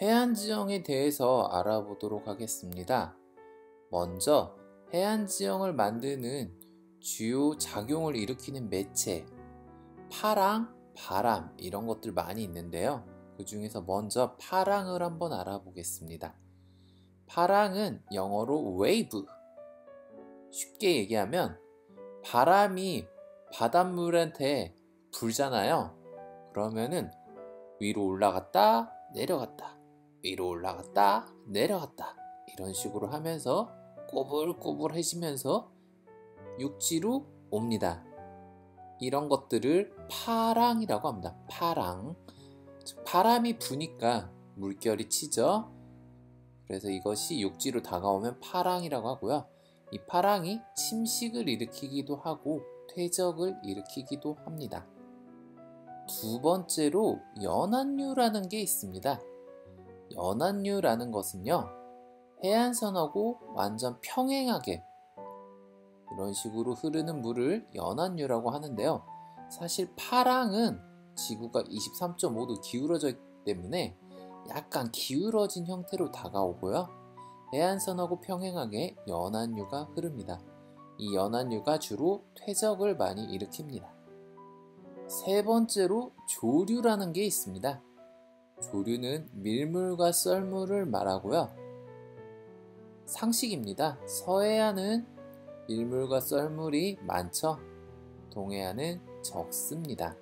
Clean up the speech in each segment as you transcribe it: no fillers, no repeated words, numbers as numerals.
해안 지형에 대해서 알아보도록 하겠습니다. 먼저 해안 지형을 만드는 주요 작용을 일으키는 매체, 파랑, 바람 이런 것들 많이 있는데요. 그 중에서 먼저 파랑을 한번 알아보겠습니다. 파랑은 영어로 wave, 쉽게 얘기하면 바람이 바닷물한테 불잖아요. 그러면은 위로 올라갔다 내려갔다 위로 올라갔다 내려갔다 이런 식으로 하면서 꼬불꼬불해지면서 육지로 옵니다. 이런 것들을 파랑이라고 합니다. 파랑. 바람이 부니까 물결이 치죠. 그래서 이것이 육지로 다가오면 파랑이라고 하고요. 이 파랑이 침식을 일으키기도 하고 퇴적을 일으키기도 합니다. 두 번째로 연안류라는 게 있습니다. 연안류라는 것은요, 해안선하고 완전 평행하게 이런 식으로 흐르는 물을 연안류라고 하는데요. 사실 파랑은 지구가 23.5도 기울어져 있기 때문에 약간 기울어진 형태로 다가오고요. 해안선하고 평행하게 연안류가 흐릅니다. 이 연안류가 주로 퇴적을 많이 일으킵니다. 세 번째로 조류라는 게 있습니다. 조류는 밀물과 썰물을 말하고요. 상식입니다. 서해안은 밀물과 썰물이 많죠. 동해안은 적습니다.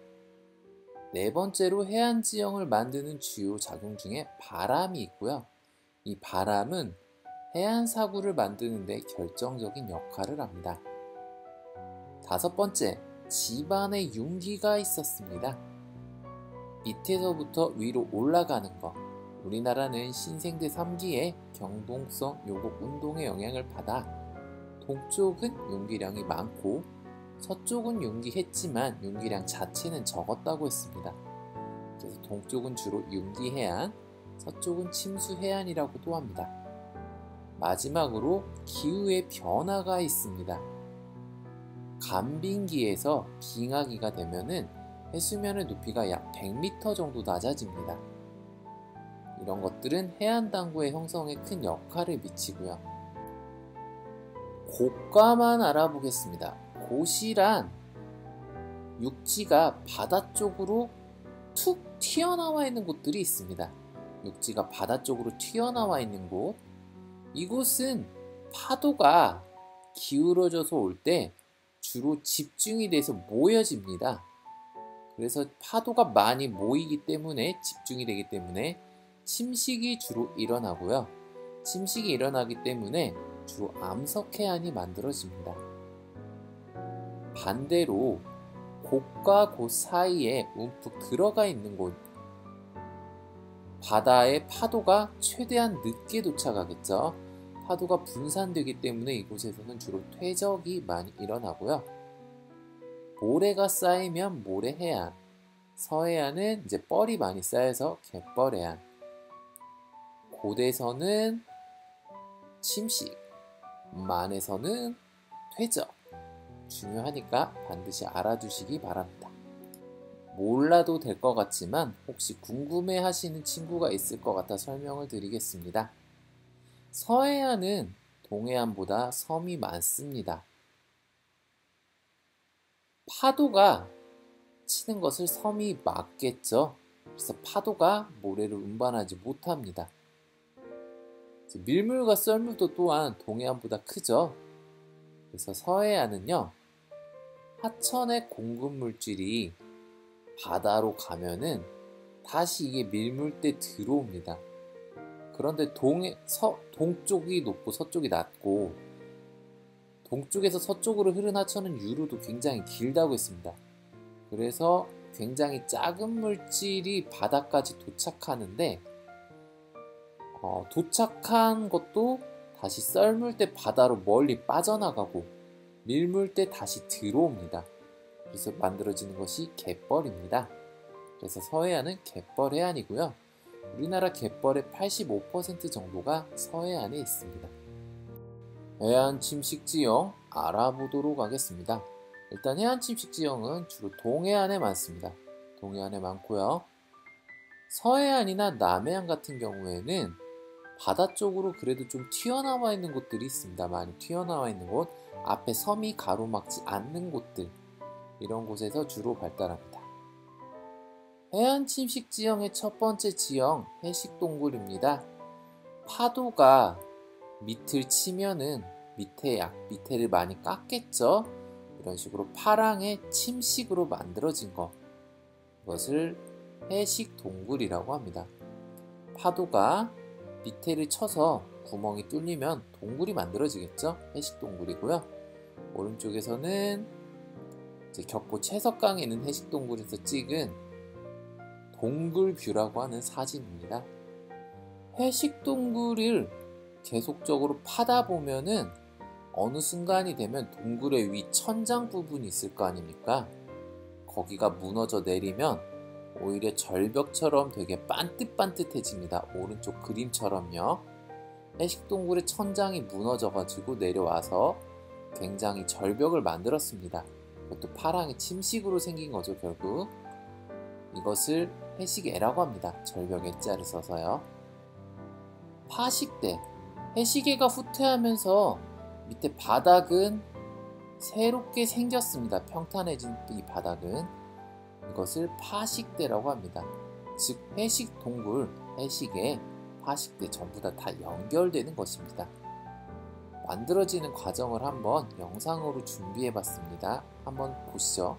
네 번째로 해안 지형을 만드는 주요 작용 중에 바람이 있고요. 이 바람은 해안 사구를 만드는 데 결정적인 역할을 합니다. 다섯 번째, 집안에 융기가 있었습니다. 밑에서부터 위로 올라가는 것. 우리나라는 신생대 3기의 경동성 요곡 운동의 영향을 받아 동쪽은 융기량이 많고 서쪽은 융기했지만 융기량 자체는 적었다고 했습니다. 그래서 동쪽은 주로 융기해안, 서쪽은 침수해안이라고도 합니다. 마지막으로 기후의 변화가 있습니다. 간빙기에서 빙하기가 되면은 해수면의 높이가 약 100m 정도 낮아집니다. 이런 것들은 해안 당구의 형성에 큰 역할을 미치고요. 고가만 알아보겠습니다. 고시란 육지가 바다 쪽으로 툭 튀어나와 있는 곳들이 있습니다. 육지가 바다 쪽으로 튀어나와 있는 곳. 이곳은 파도가 기울어져서 올 때 주로 집중이 돼서 모여집니다. 그래서 파도가 많이 모이기 때문에 집중이 되기 때문에 침식이 주로 일어나고요. 침식이 일어나기 때문에 주로 암석해안이 만들어집니다. 반대로 곳과 곳 사이에 움푹 들어가 있는 곳, 바다의 파도가 최대한 늦게 도착하겠죠. 파도가 분산되기 때문에 이곳에서는 주로 퇴적이 많이 일어나고요. 모래가 쌓이면 모래해안, 서해안은 이제 뻘이 많이 쌓여서 갯벌해안, 곧에서는 침식, 만에서는 퇴적. 중요하니까 반드시 알아두시기 바랍니다. 몰라도 될 것 같지만 혹시 궁금해 하시는 친구가 있을 것 같아 설명을 드리겠습니다. 서해안은 동해안보다 섬이 많습니다. 파도가 치는 것을 섬이 막겠죠. 그래서 파도가 모래를 운반하지 못합니다. 밀물과 썰물도 또한 동해안보다 크죠. 그래서 서해안은요, 하천의 공급 물질이 바다로 가면은 다시 이게 밀물대 들어옵니다. 그런데 동쪽이 높고 서쪽이 낮고 동쪽에서 서쪽으로 흐른 하천은 유로도 굉장히 길다고 했습니다. 그래서 굉장히 작은 물질이 바다까지 도착하는데 도착한 것도 다시 썰물대 바다로 멀리 빠져나가고 밀물대 다시 들어옵니다. 그래서 만들어지는 것이 갯벌입니다. 그래서 서해안은 갯벌해안이고요. 우리나라 갯벌의 85% 정도가 서해안에 있습니다. 해안 침식 지형 알아보도록 하겠습니다. 일단 해안 침식 지형은 주로 동해안에 많습니다. 동해안에 많고요. 서해안이나 남해안 같은 경우에는 바다 쪽으로 그래도 좀 튀어나와 있는 곳들이 있습니다. 많이 튀어나와 있는 곳, 앞에 섬이 가로막지 않는 곳들, 이런 곳에서 주로 발달합니다. 해안 침식 지형의 첫 번째 지형, 해식동굴입니다. 파도가 밑을 치면은 밑에를 많이 깎겠죠. 이런 식으로 파랑의 침식으로 만들어진 것, 이것을 해식동굴이라고 합니다. 파도가 밑에를 쳐서 구멍이 뚫리면 동굴이 만들어지겠죠. 해식동굴이고요. 오른쪽에서는 이제 격포 채석강에 있는 해식동굴에서 찍은 동굴뷰라고 하는 사진입니다. 해식동굴을 계속적으로 파다 보면은 어느 순간이 되면 동굴의 위 천장 부분이 있을 거 아닙니까? 거기가 무너져 내리면 오히려 절벽처럼 되게 반듯반듯해집니다. 오른쪽 그림처럼요. 해식동굴의 천장이 무너져가지고 내려와서 굉장히 절벽을 만들었습니다. 그것도 파랑의 침식으로 생긴 거죠, 결국. 이것을 해식애라고 합니다. 절벽 애자를 써서요. 파식대. 해식애가 후퇴하면서 밑에 바닥은 새롭게 생겼습니다. 평탄해진 이 바닥은. 이것을 파식대라고 합니다. 즉 해식동굴, 해식애, 파식대 전부 다 연결되는 것입니다. 만들어지는 과정을 한번 영상으로 준비해 봤습니다. 한번 보시죠.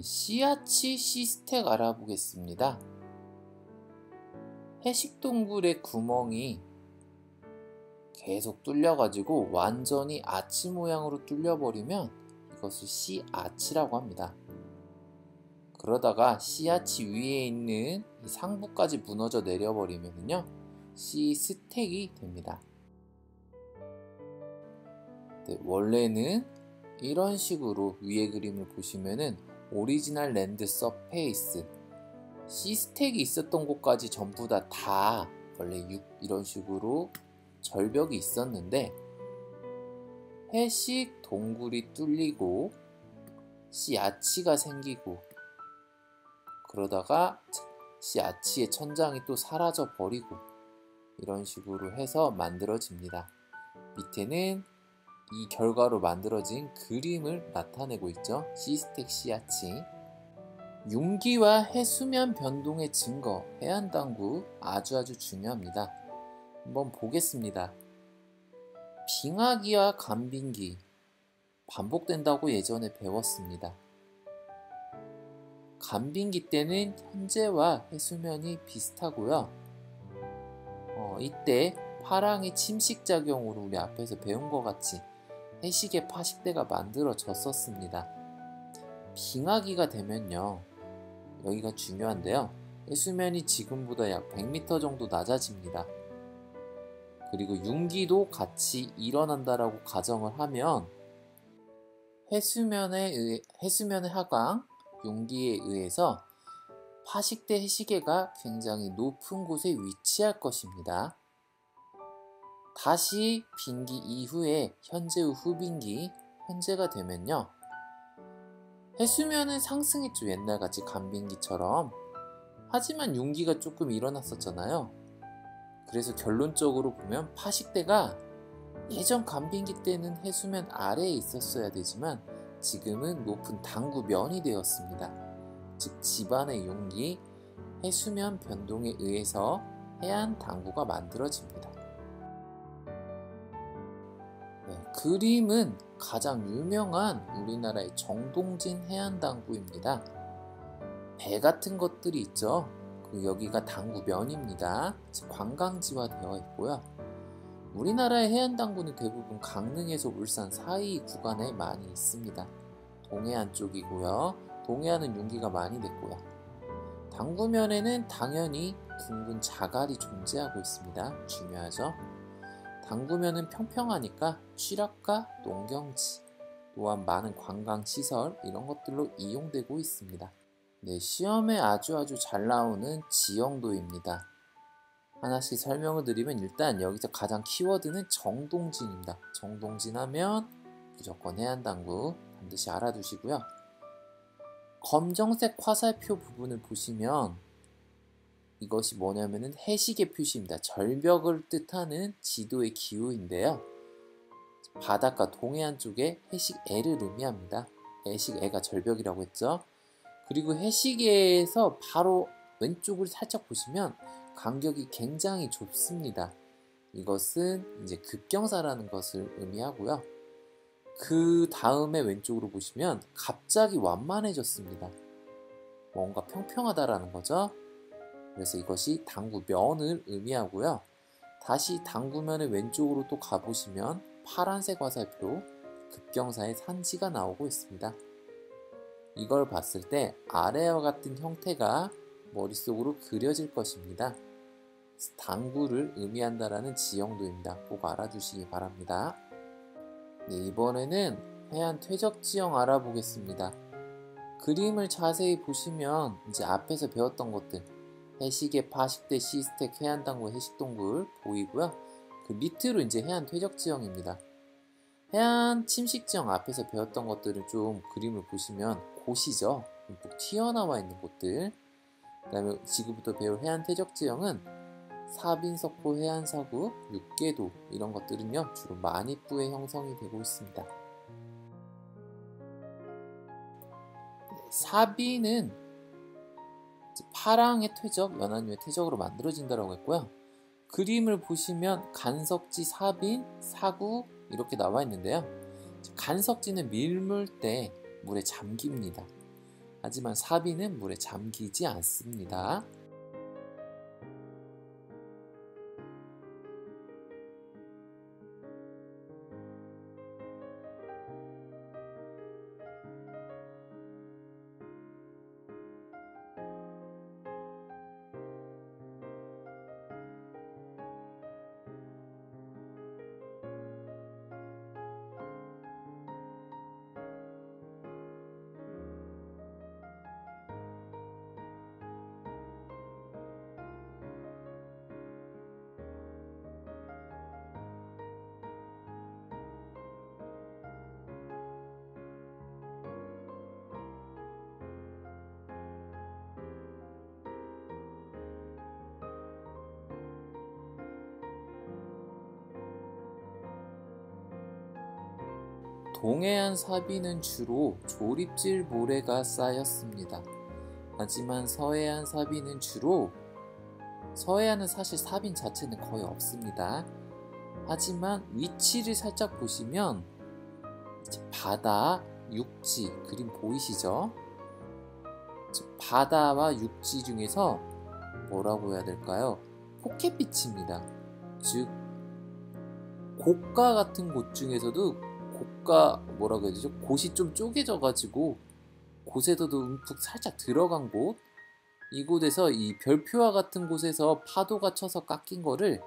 씨앗치 시스텍 알아보겠습니다. 해식동굴의 구멍이 계속 뚫려가지고 완전히 아치 모양으로 뚫려버리면 이것을 씨아치라고 합니다. 그러다가 씨아치 위에 있는 이 상부까지 무너져 내려버리면요, 씨스텍이 됩니다. 네, 원래는 이런 식으로 위에 그림을 보시면은 오리지널 랜드 서페이스, 씨스텍이 있었던 곳까지 전부 다 원래 이런 식으로 절벽이 있었는데, 해식 동굴이 뚫리고 씨아치가 생기고 그러다가 씨아치의 천장이 또 사라져 버리고 이런 식으로 해서 만들어집니다. 밑에는 이 결과로 만들어진 그림을 나타내고 있죠. 시스텍 씨앗이. 융기와 해수면 변동의 증거, 해안당구 아주 중요합니다. 한번 보겠습니다. 빙하기와 간빙기 반복된다고 예전에 배웠습니다. 간빙기 때는 현재와 해수면이 비슷하고요. 이때 파랑의 침식작용으로 우리 앞에서 배운 것 같이 해식의 파식대가 만들어졌었습니다. 빙하기가 되면요, 여기가 중요한데요, 해수면이 지금보다 약 100m 정도 낮아집니다. 그리고 융기도 같이 일어난다라고 가정을 하면 해수면의 하강, 융기에 의해서 파식대 해시계가 굉장히 높은 곳에 위치할 것입니다. 다시 빙기 이후에 현재 후 후빙기, 현재가 되면요. 해수면은 상승했죠. 옛날같이 간빙기처럼. 하지만 융기가 조금 일어났었잖아요. 그래서 결론적으로 보면 파식대가 예전 간빙기 때는 해수면 아래에 있었어야 되지만 지금은 높은 당구면이 되었습니다. 즉 집안의 융기, 해수면 변동에 의해서 해안 당구가 만들어집니다. 그림은 가장 유명한 우리나라의 정동진 해안 당구입니다. 배 같은 것들이 있죠. 여기가 당구면입니다. 관광지화 되어 있고요. 우리나라의 해안 당구는 대부분 강릉에서 울산 사이 구간에 많이 있습니다. 동해안 쪽이고요. 동해안은 융기가 많이 됐고요. 당구면에는 당연히 둥근 자갈이 존재하고 있습니다. 중요하죠. 당구면은 평평하니까 취락과 농경지, 또한 많은 관광시설 이런 것들로 이용되고 있습니다. 네, 시험에 아주 잘 나오는 지형도입니다. 하나씩 설명을 드리면 일단 여기서 가장 키워드는 정동진입니다. 정동진 하면 무조건 해안당구 반드시 알아두시고요. 검정색 화살표 부분을 보시면 이것이 뭐냐면은 해시계 표시입니다. 절벽을 뜻하는 지도의 기호인데요. 바닷가 동해안 쪽에 해식애를 의미합니다. 해식애가 절벽이라고 했죠. 그리고 해시계에서 바로 왼쪽을 살짝 보시면 간격이 굉장히 좁습니다. 이것은 이제 급경사라는 것을 의미하고요. 그 다음에 왼쪽으로 보시면 갑자기 완만해졌습니다. 뭔가 평평하다라는 거죠. 그래서 이것이 당구면을 의미하고요. 다시 당구면의 왼쪽으로 또 가보시면 파란색 화살표 급경사의 산지가 나오고 있습니다. 이걸 봤을 때 아래와 같은 형태가 머릿속으로 그려질 것입니다. 당구를 의미한다라는 지형도입니다. 꼭 알아두시기 바랍니다. 네, 이번에는 해안 퇴적 지형 알아보겠습니다. 그림을 자세히 보시면 이제 앞에서 배웠던 것들 해시계, 파식대, 시스텍, 해안당구, 해식동굴 보이고요. 그 밑으로 이제 해안 퇴적 지형입니다. 해안 침식 지형 앞에서 배웠던 것들을 좀 그림을 보시면 곳이죠. 듬뿍 튀어나와 있는 곳들. 그 다음에 지금부터 배울 해안 퇴적 지형은 사빈석포 해안사구, 육계도 이런 것들은요 주로 만입부에 형성이 되고 있습니다. 사빈은 파랑의 퇴적, 연안류의 퇴적으로 만들어진다고 했고요. 그림을 보시면 간석지, 사빈, 사구 이렇게 나와 있는데요. 간석지는 밀물 때 물에 잠깁니다. 하지만 사빈은 물에 잠기지 않습니다. 동해안 사비는 주로 조립질 모래가 쌓였습니다. 하지만 서해안 사비는 서해안은 사실 사빈 자체는 거의 없습니다. 하지만 위치를 살짝 보시면 바다, 육지, 그림 보이시죠? 바다와 육지 중에서 뭐라고 해야 될까요? 포켓빛입니다. 즉 고가 같은 곳 중에서도 고가 뭐라고 해야 되죠? 곳이 좀 쪼개져 가지고 곳에서도 움푹 살짝 들어간 곳, 이곳에서 이 별표와 같은 곳에서 파도가 쳐서 깎인 거를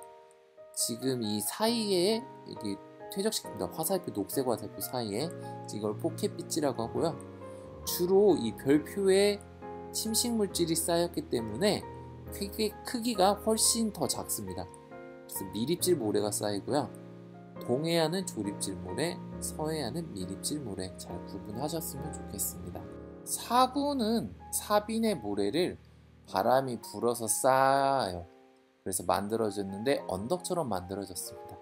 지금 이 사이에 이게 퇴적시킵니다. 화살표, 녹색 화살표 사이에 이걸 포켓빛이라고 하고요. 주로 이 별표의 침식물질이 쌓였기 때문에 크기가 훨씬 더 작습니다. 그래서 미립질 모래가 쌓이고요. 동해안은 조립질 모래, 서해안은 미립질 모래, 잘 구분하셨으면 좋겠습니다. 사구는 사빈의 모래를 바람이 불어서 쌓아요. 그래서 만들어졌는데 언덕처럼 만들어졌습니다.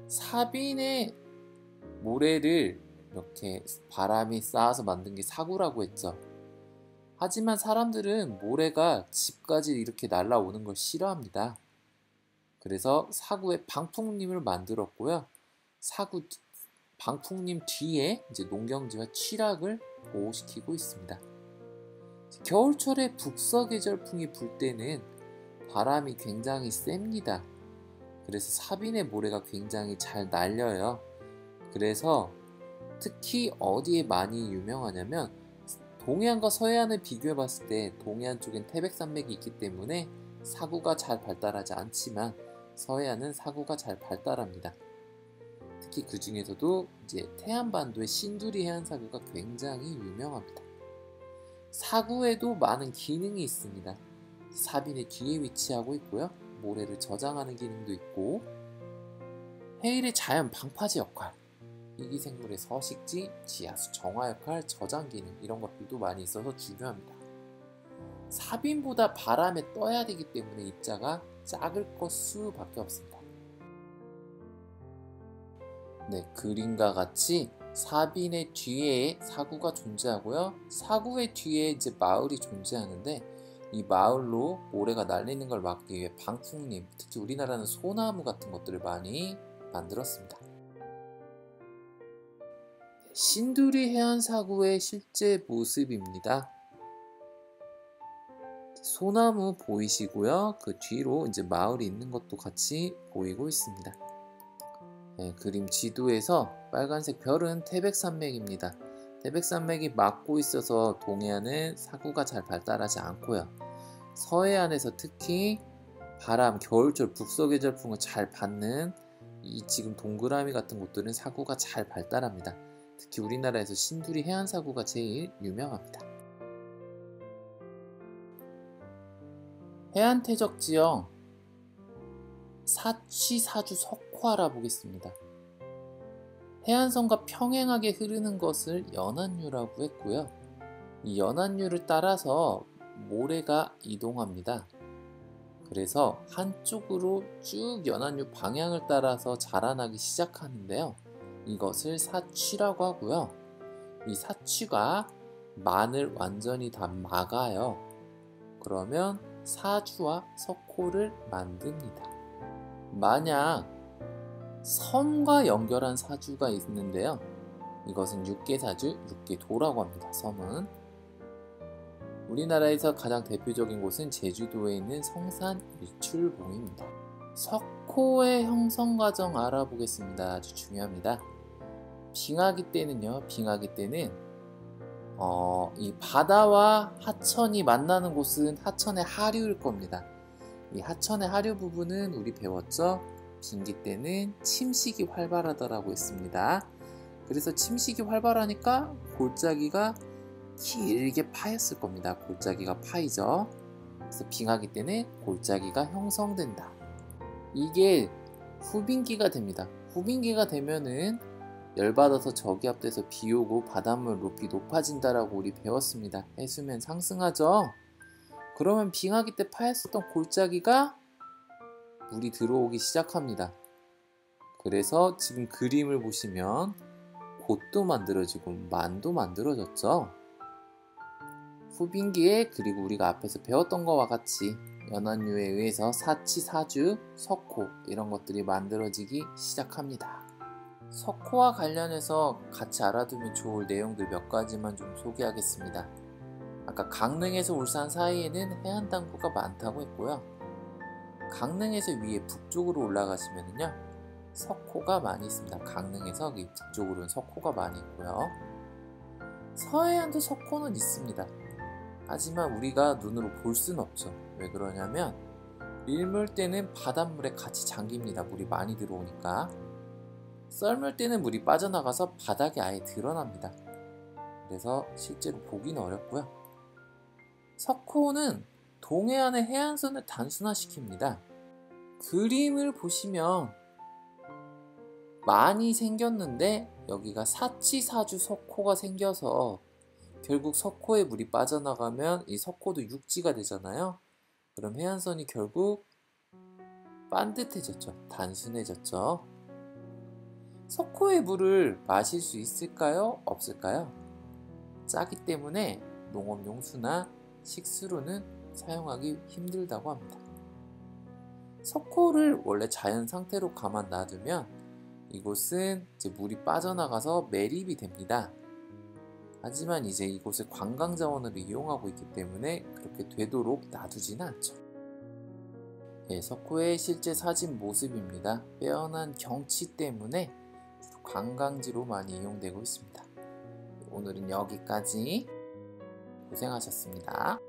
사빈의 모래를 이렇게 바람이 쌓아서 만든 게 사구라고 했죠. 하지만 사람들은 모래가 집까지 이렇게 날아오는 걸 싫어합니다. 그래서 사구에 방풍림을 만들었고요. 방풍림 뒤에 이제 농경지와 취락을 보호시키고 있습니다. 겨울철에 북서계절풍이 불 때는 바람이 굉장히 셉니다. 그래서 사빈의 모래가 굉장히 잘 날려요. 그래서 특히 어디에 많이 유명하냐면 동해안과 서해안을 비교해 봤을 때 동해안 쪽엔 태백산맥이 있기 때문에 사구가 잘 발달하지 않지만 서해안은 사구가 잘 발달합니다. 특히 그 중에서도 이제 태안반도의 신두리 해안사구가 굉장히 유명합니다. 사구에도 많은 기능이 있습니다. 사빈의 뒤에 위치하고 있고요. 모래를 저장하는 기능도 있고, 해일의 자연 방파제 역할, 이기생물의 서식지, 지하수 정화 역할, 저장 기능 이런 것들도 많이 있어서 중요합니다. 사빈보다 바람에 떠야 되기 때문에 입자가 작을 것 수밖에 없습니다. 네, 그림과 같이 사빈의 뒤에 사구가 존재하고요. 사구의 뒤에 이제 마을이 존재하는데 이 마을로 모래가 날리는 걸 막기 위해 방풍림, 특히 우리나라는 소나무 같은 것들을 많이 만들었습니다. 신두리 해안사구의 실제 모습입니다. 소나무 보이시고요. 그 뒤로 이제 마을이 있는 것도 같이 보이고 있습니다. 네, 그림 지도에서 빨간색 별은 태백산맥입니다. 태백산맥이 막고 있어서 동해안은 사구가 잘 발달하지 않고요. 서해안에서 특히 바람, 겨울철, 북서계절풍을 잘 받는 이 지금 동그라미 같은 곳들은 사구가 잘 발달합니다. 특히 우리나라에서 신두리 해안사구가 제일 유명합니다. 해안태적지형 사취, 사주, 석호 알아보겠습니다. 해안선과 평행하게 흐르는 것을 연안류라고 했고요. 이 연안류를 따라서 모래가 이동합니다. 그래서 한쪽으로 쭉 연안류 방향을 따라서 자라나기 시작하는데요. 이것을 사취라고 하고요. 이 사취가 만을 완전히 다 막아요. 그러면 사주와 석호를 만듭니다. 만약 섬과 연결한 사주가 있는데요. 이것은 육계사주, 육계도라고 합니다. 섬은 우리나라에서 가장 대표적인 곳은 제주도에 있는 성산 일출봉입니다. 석호의 형성 과정 알아보겠습니다. 아주 중요합니다. 빙하기 때는요. 빙하기 때는 이 바다와 하천이 만나는 곳은 하천의 하류일 겁니다. 이 하천의 하류 부분은 우리 배웠죠? 빙기 때는 침식이 활발하다라고 했습니다. 그래서 침식이 활발하니까 골짜기가 길게 파였을 겁니다. 골짜기가 파이죠. 그래서 빙하기 때는 골짜기가 형성된다. 이게 후빙기가 됩니다. 후빙기가 되면은 열받아서 저기압돼서 비 오고 바닷물 높이 높아진다라고 우리 배웠습니다. 해수면 상승하죠. 그러면 빙하기 때 파였었던 골짜기가 물이 들어오기 시작합니다. 그래서 지금 그림을 보시면 곳도 만들어지고 만도 만들어졌죠. 후빙기에 그리고 우리가 앞에서 배웠던 것과 같이 연안류에 의해서 사치, 사주, 석호 이런 것들이 만들어지기 시작합니다. 석호와 관련해서 같이 알아두면 좋을 내용들 몇 가지만 좀 소개하겠습니다. 아까 강릉에서 울산 사이에는 해안당구가 많다고 했고요. 강릉에서 위에 북쪽으로 올라가시면요 석호가 많이 있습니다. 강릉에서 북쪽으로는 석호가 많이 있고요. 서해안도 석호는 있습니다. 하지만 우리가 눈으로 볼 수는 없죠. 왜 그러냐면 밀물 때는 바닷물에 같이 잠깁니다. 물이 많이 들어오니까. 썰물 때는 물이 빠져나가서 바닥에 아예 드러납니다. 그래서 실제로 보기는 어렵고요. 석호는 동해안의 해안선을 단순화시킵니다. 그림을 보시면 많이 생겼는데 여기가 사치사주 석호가 생겨서 결국 석호에 물이 빠져나가면 이 석호도 육지가 되잖아요. 그럼 해안선이 결국 반듯해졌죠. 단순해졌죠. 석호의 물을 마실 수 있을까요? 없을까요? 짜기 때문에 농업용수나 식수로는 사용하기 힘들다고 합니다. 석호를 원래 자연 상태로 가만 놔두면 이곳은 이제 물이 빠져나가서 매립이 됩니다. 하지만 이제 이곳을 관광자원으로 이용하고 있기 때문에 그렇게 되도록 놔두지는 않죠. 예, 석호의 실제 사진 모습입니다. 빼어난 경치 때문에 관광지로 많이 이용되고 있습니다. 오늘은 여기까지. 고생하셨습니다.